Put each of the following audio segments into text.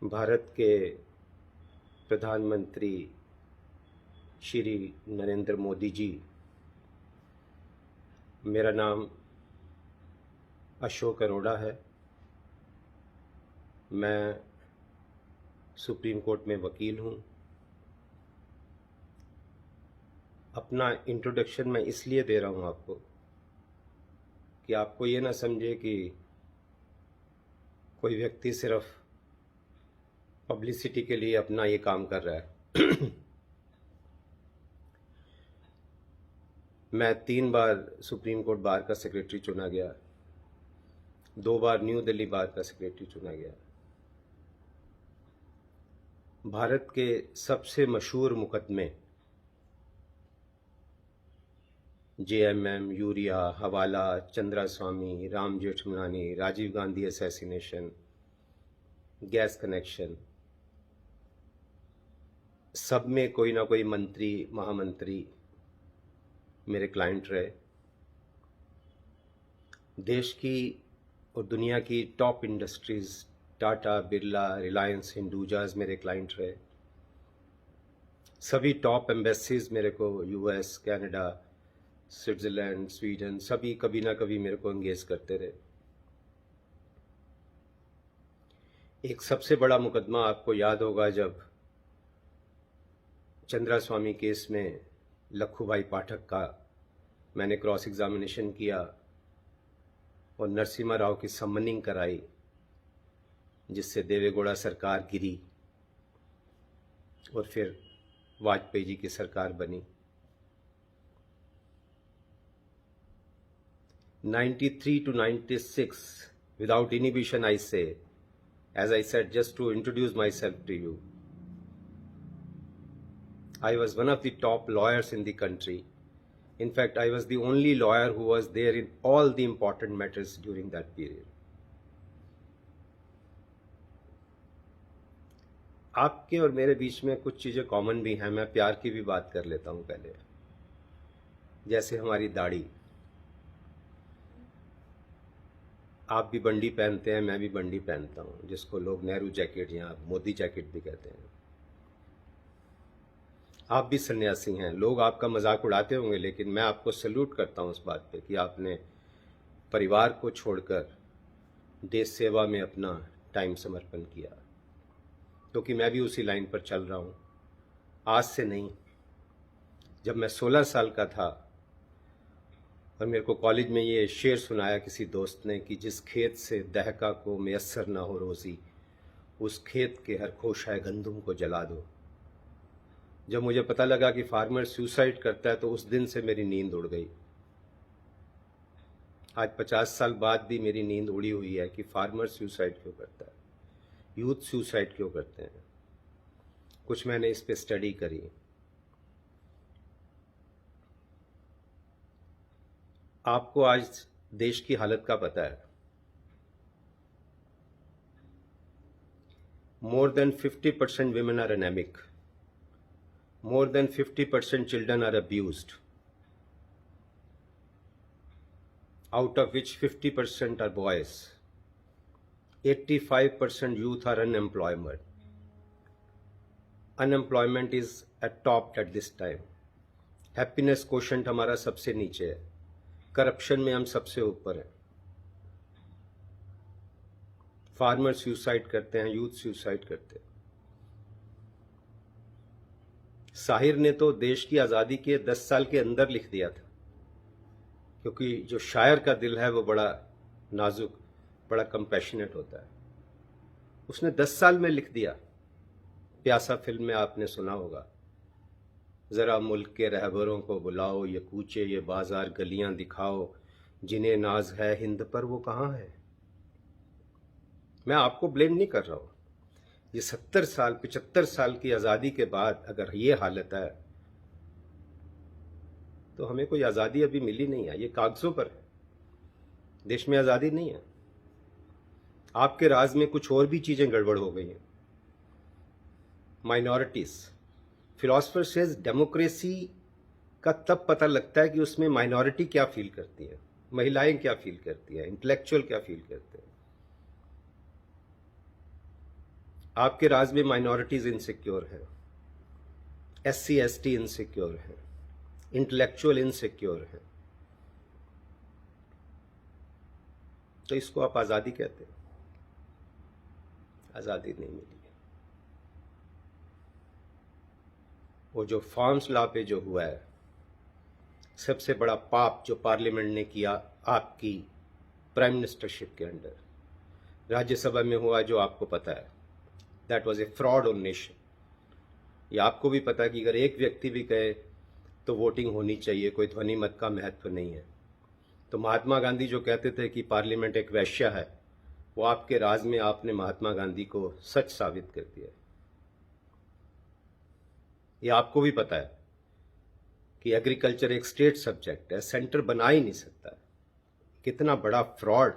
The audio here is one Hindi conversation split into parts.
भारत के प्रधानमंत्री श्री नरेंद्र मोदी जी, मेरा नाम अशोक अरोड़ा है। मैं सुप्रीम कोर्ट में वकील हूँ। अपना इंट्रोडक्शन मैं इसलिए दे रहा हूँ आपको कि आपको ये ना समझे कि कोई व्यक्ति सिर्फ पब्लिसिटी के लिए अपना ये काम कर रहा है। मैं 3 बार सुप्रीम कोर्ट बार का सेक्रेटरी चुना गया, 2 बार न्यू दिल्ली बार का सेक्रेटरी चुना गया। भारत के सबसे मशहूर मुकदमे JMM, यूरिया, हवाला, Chandra Swami, Ram Jethmalani, Rajiv Gandhi assassination, gas connection, सब में कोई ना कोई मंत्री, महामंत्री मेरे क्लाइंट रहे। देश की और दुनिया की टॉप इंडस्ट्रीज टाटा, बिरला, रिलायंस, हिंदुजाज मेरे क्लाइंट रहे। सभी टॉप एम्बेसीज मेरे को US, कनाडा, स्विट्ज़रलैंड, स्वीडन, सभी कभी ना कभी मेरे को एंगेज करते रहे। एक सबसे बड़ा मुकदमा आपको याद होगा जब चंद्रा स्वामी केस में लखू भाई पाठक का मैंने क्रॉस एग्जामिनेशन किया और नरसिम्हा राव की समनिंग कराई, जिससे देवेगौड़ा सरकार गिरी और फिर वाजपेयी जी की सरकार बनी। 93 to 96, without inhibition I say, as I said, just to introduce myself to you, I was one of the top lawyers in the country. In fact, I was the only lawyer who was there in all the important matters during that period. आपके और मेरे बीच में कुछ चीज़ें कॉमन भी हैं। मैं प्यार की भी बात कर लेता हूँ पहले, जैसे हमारी दाढ़ी। आप भी बंडी पहनते हैं, मैं भी बंडी पहनता हूँ, जिसको लोग नेहरू जैकेट या मोदी जैकेट भी कहते हैं। आप भी सन्यासी हैं। लोग आपका मजाक उड़ाते होंगे, लेकिन मैं आपको सल्यूट करता हूँ इस बात पे कि आपने परिवार को छोड़कर देश सेवा में अपना टाइम समर्पण किया, क्योंकि मैं भी उसी लाइन पर चल रहा हूँ। आज से नहीं, जब मैं 16 साल का था और मेरे को कॉलेज में ये शेर सुनाया किसी दोस्त ने कि जिस खेत से दहका को मैसर ना हो रोज़ी, उस खेत के हर खोशाए गंदुम को जला दो। जब मुझे पता लगा कि फार्मर सुसाइड करता है, तो उस दिन से मेरी नींद उड़ गई। आज 50 साल बाद भी मेरी नींद उड़ी हुई है कि फार्मर सुसाइड क्यों करता है, यूथ सुसाइड क्यों करते हैं। कुछ मैंने इस पे स्टडी करी। आपको आज देश की हालत का पता है। More than 50% women are anemic. More than 50% children are abused, out of which 50% are boys. 85% youth are unemployed. Unemployment is at top at this time. Happiness quotient हमारा सबसे नीचे है। करप्शन में हम सबसे ऊपर हैं। फार्मर सुसाइड करते हैं, यूथ सुसाइड करते हैं। साहिर ने तो देश की आज़ादी के 10 साल के अंदर लिख दिया था, क्योंकि जो शायर का दिल है वो बड़ा नाजुक, बड़ा कंपैशनेट होता है। उसने 10 साल में लिख दिया। प्यासा फिल्म में आपने सुना होगा, ज़रा मुल्क के रहबरों को बुलाओ, ये कूचे ये बाजार गलियां दिखाओ, जिन्हें नाज है हिंद पर वो कहाँ है। मैं आपको ब्लेम नहीं कर रहा हूँ। ये 70 साल 75 साल की आज़ादी के बाद अगर ये हालत है, तो हमें कोई आज़ादी अभी मिली नहीं है। ये कागज़ों पर है, देश में आज़ादी नहीं है। आपके राज में कुछ और भी चीज़ें गड़बड़ हो गई हैं। माइनॉरिटीज़, फिलॉसफर सेज डेमोक्रेसी का तब पता लगता है कि उसमें माइनॉरिटी क्या फील करती है, महिलाएं क्या फील करती हैं, इंटेलेक्चुअल क्या फील करते हैं। आपके राज में माइनॉरिटीज इनसिक्योर हैं, SC ST इनसिक्योर हैं, इंटेलेक्चुअल इनसिक्योर हैं, तो इसको आप आज़ादी कहते हैं? आज़ादी नहीं मिली। वो जो फार्म्स लॉ पे जो हुआ है, सबसे बड़ा पाप जो पार्लियामेंट ने किया आपकी प्राइम मिनिस्टरशिप के अंडर, राज्यसभा में हुआ, जो आपको पता है, that was a fraud on nation. ये आपको भी पता है कि अगर एक व्यक्ति भी कहे तो वोटिंग होनी चाहिए, कोई ध्वनि मत का महत्व नहीं है। तो महात्मा गांधी जो कहते थे कि पार्लियामेंट एक वेश्या है, वो आपके राज में आपने महात्मा गांधी को सच साबित कर दिया। ये आपको भी पता है कि एग्रीकल्चर एक स्टेट सब्जेक्ट है, सेंटर बना ही नहीं सकता। कितना बड़ा फ्रॉड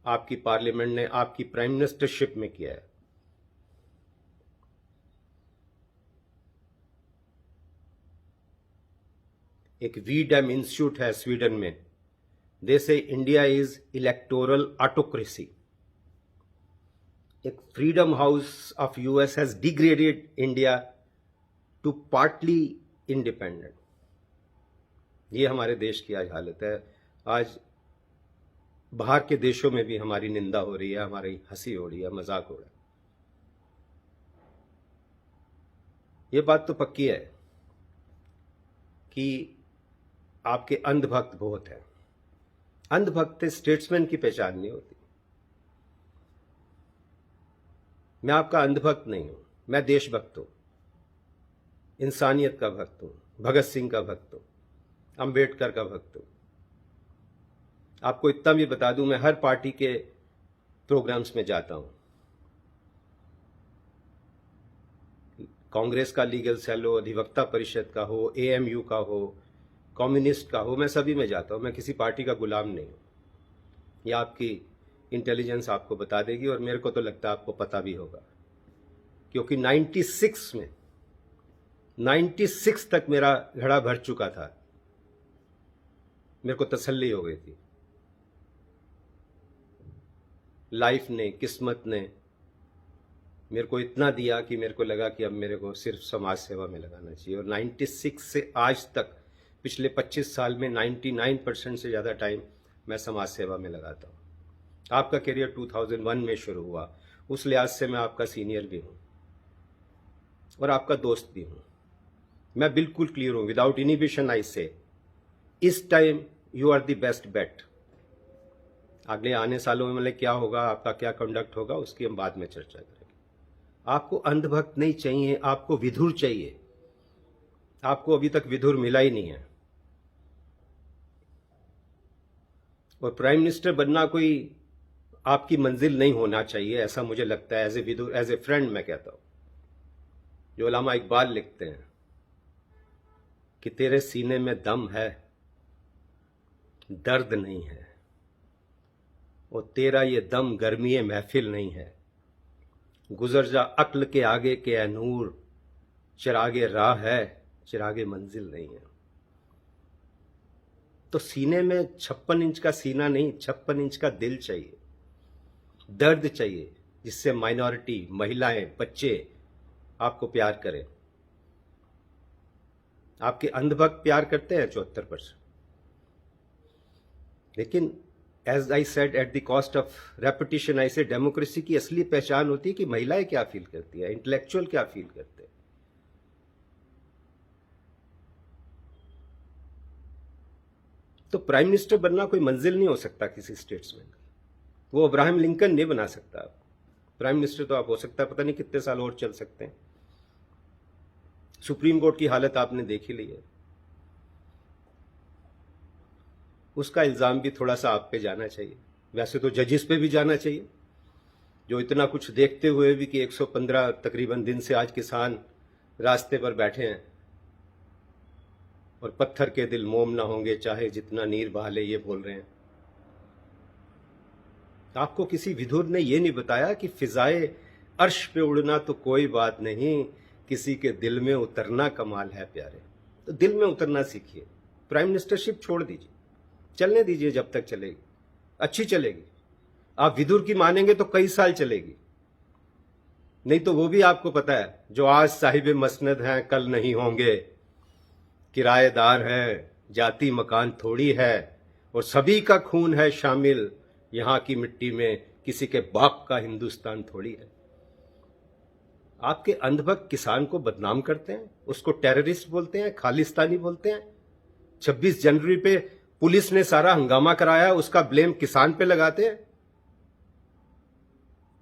आपकी पार्लियामेंट ने आपकी प्राइम मिनिस्टरशिप में किया है। एक वीडम इंस्टीट्यूट है स्वीडन में, they say India is electoral autocracy. एक freedom house of US has degraded India to partly independent. ये हमारे देश की आज हालत है। आज बाहर के देशों में भी हमारी निंदा हो रही है, हमारी हंसी हो रही है, मजाक हो रहा है। ये बात तो पक्की है कि आपके अंधभक्त बहुत हैं। अंधभक्त स्टेट्समैन की पहचान नहीं होती। मैं आपका अंधभक्त नहीं हूं, मैं देशभक्त हूं, इंसानियत का भक्त हूं, भगत सिंह का भक्त हूं, अंबेडकर का भक्त हूं। आपको इतना भी बता दूं, मैं हर पार्टी के प्रोग्राम्स में जाता हूं। कांग्रेस का लीगल सेल हो, अधिवक्ता परिषद का हो, AMU का हो, कम्युनिस्ट का हो, मैं सभी में जाता हूं। मैं किसी पार्टी का गुलाम नहीं हूं। ये आपकी इंटेलिजेंस आपको बता देगी, और मेरे को तो लगता है आपको पता भी होगा, क्योंकि 96 तक मेरा घड़ा भर चुका था। मेरे को तसल्ली हो गई थी। लाइफ ने, किस्मत ने मेरे को इतना दिया कि मेरे को लगा कि अब मेरे को सिर्फ समाज सेवा में लगाना चाहिए। और 96 से आज तक, पिछले 25 साल में 99% से ज़्यादा टाइम मैं समाज सेवा में लगाता हूँ। आपका करियर 2001 में शुरू हुआ, उस लिहाज से मैं आपका सीनियर भी हूँ और आपका दोस्त भी हूँ। मैं बिल्कुल क्लियर हूँ, विदाउट इनिबिशन आई से, इस time you are the best bet. अगले आने सालों में मतलब क्या होगा, आपका क्या कंडक्ट होगा, उसकी हम बाद में चर्चा करेंगे। आपको अंधभक्त नहीं चाहिए, आपको विधुर चाहिए। आपको अभी तक विधुर मिला ही नहीं है। और प्राइम मिनिस्टर बनना कोई आपकी मंजिल नहीं होना चाहिए, ऐसा मुझे लगता है। एज ए विधुर, एज ए फ्रेंड मैं कहता हूं, जो अल्लामा इकबाल लिखते हैं कि तेरे सीने में दम है, दर्द नहीं है, और तेरा ये दम गर्मी महफिल नहीं है। गुजर जा अक्ल के आगे के ए नूर, चिरागे राह है, चिरागे मंजिल नहीं है। तो सीने में 56 इंच का सीना नहीं, 56 इंच का दिल चाहिए, दर्द चाहिए, जिससे माइनॉरिटी, महिलाएं, बच्चे आपको प्यार करें। आपके अंधभक्त प्यार करते हैं 74%, लेकिन as I said at the cost of repetition, I say democracy की असली पहचान होती है कि महिलाएं क्या फील करती है, इंटेलेक्चुअल क्या फील करते हैं। तो प्राइम मिनिस्टर बनना कोई मंजिल नहीं हो सकता किसी स्टेट्समैन की। वो अब्राहम लिंकन नहीं बना सकता। प्राइम मिनिस्टर तो आप हो सकता है, पता नहीं कितने साल और चल सकते हैं। सुप्रीम कोर्ट की हालत आपने देख ही ली है। उसका इल्जाम भी थोड़ा सा आप पे जाना चाहिए। वैसे तो जजेस पे भी जाना चाहिए, जो इतना कुछ देखते हुए भी कि 115 तकरीबन दिन से आज किसान रास्ते पर बैठे हैं और पत्थर के दिल मोम ना होंगे चाहे जितना नीर बहा ले, ये बोल रहे हैं। आपको किसी विधुर ने यह नहीं बताया कि फिजाए अर्श पे उड़ना तो कोई बात नहीं, किसी के दिल में उतरना कमाल है प्यारे। तो दिल में उतरना सीखिए। प्राइम मिनिस्टरशिप छोड़ दीजिए, चलने दीजिए, जब तक चलेगी अच्छी चलेगी। आप विधुर की मानेंगे तो कई साल चलेगी, नहीं तो वो भी आपको पता है, जो आज साहिब मसनद हैं कल नहीं होंगे, किराएदार है, जाति मकान थोड़ी है, और सभी का खून है शामिल यहां की मिट्टी में, किसी के बाप का हिंदुस्तान थोड़ी है। आपके अंधभक्त किसान को बदनाम करते हैं, उसको टेररिस्ट बोलते हैं, खालिस्तानी बोलते हैं। 26 जनवरी पे पुलिस ने सारा हंगामा कराया, उसका ब्लेम किसान पे लगाते हैं।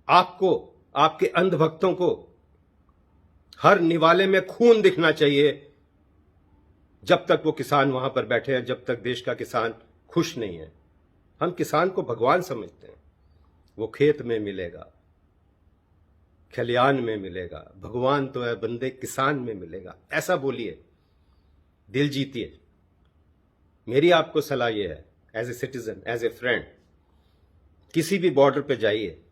आपको, आपके अंधभक्तों को हर निवाले में खून दिखना चाहिए जब तक वो किसान वहां पर बैठे हैं, जब तक देश का किसान खुश नहीं है। हम किसान को भगवान समझते हैं। वो खेत में मिलेगा, खलियान में मिलेगा, भगवान तो है बंदे किसान में मिलेगा, ऐसा बोलिए, दिल जीतिए। मेरी आपको सलाह यह है, as a citizen, as a friend, किसी भी बॉर्डर पे जाइए,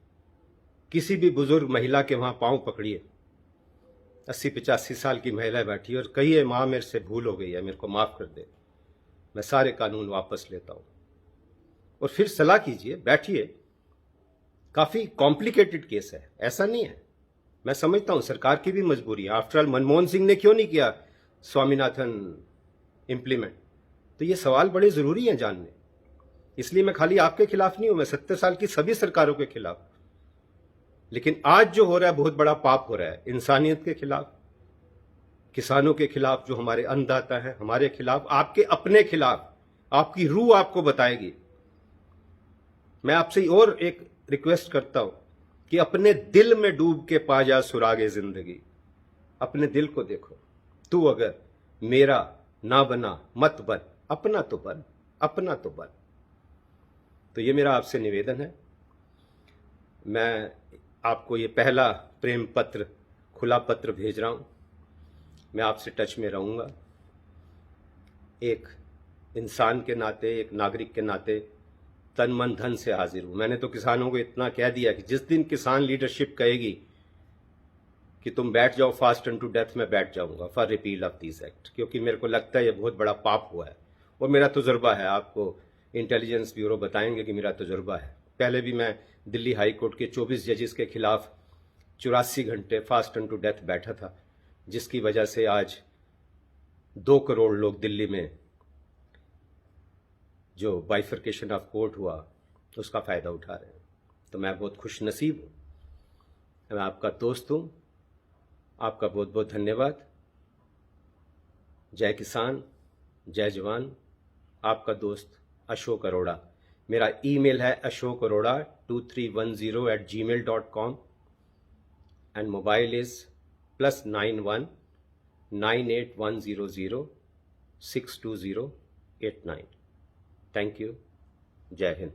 किसी भी बुजुर्ग महिला के वहां पांव पकड़िए, 80-85 साल की महिला बैठी और कहिए मां मेरे से भूल हो गई है, मेरे को माफ कर दे, मैं सारे कानून वापस लेता हूं। और फिर सलाह कीजिए, बैठिए। काफी कॉम्प्लिकेटेड केस है, ऐसा नहीं है। मैं समझता हूं सरकार की भी मजबूरी है। आफ्टर ऑल मनमोहन सिंह ने क्यों नहीं किया स्वामीनाथन इंप्लीमेंट? तो ये सवाल बड़े जरूरी हैं जानने। इसलिए मैं खाली आपके खिलाफ नहीं हूं, मैं 70 साल की सभी सरकारों के खिलाफ। लेकिन आज जो हो रहा है बहुत बड़ा पाप हो रहा है, इंसानियत के खिलाफ, किसानों के खिलाफ, जो हमारे अन्नदाता है, हमारे खिलाफ, आपके अपने खिलाफ। आपकी रूह आपको बताएगी। मैं आपसे और एक रिक्वेस्ट करता हूं कि अपने दिल में डूब के पा जा सुरागे जिंदगी। अपने दिल को देखो। तू अगर मेरा ना बना मत बन, अपना तो बन, अपना तो बन। तो ये मेरा आपसे निवेदन है। मैं आपको ये पहला प्रेम पत्र, खुला पत्र भेज रहा हूं। मैं आपसे टच में रहूंगा। एक इंसान के नाते, एक नागरिक के नाते तन मन धन से हाजिर हूं। मैंने तो किसानों को इतना कह दिया कि जिस दिन किसान लीडरशिप कहेगी कि तुम बैठ जाओ फास्ट एंड टू डेथ, में बैठ जाऊंगा for repeal of this act, क्योंकि मेरे को लगता है ये बहुत बड़ा पाप हुआ है। और मेरा तजुर्बा है, आपको इंटेलिजेंस ब्यूरो बताएंगे कि मेरा तजुर्बा है। पहले भी मैं दिल्ली हाई कोर्ट के 24 जजेस के खिलाफ 84 घंटे फास्ट एंड टू डेथ बैठा था, जिसकी वजह से आज 2 करोड़ लोग दिल्ली में जो बाइफर्केशन ऑफ कोर्ट हुआ उसका फायदा उठा रहे हैं। तो मैं बहुत खुश नसीब हूं। मैं आपका दोस्त हूं। आपका बहुत बहुत धन्यवाद। जय किसान, जय जवान। आपका दोस्त अशोक अरोड़ा। मेरा ईमेल है ashokarora2310@gmail.com and mobile is +91 98100 62089। Thank you. जय हिंद।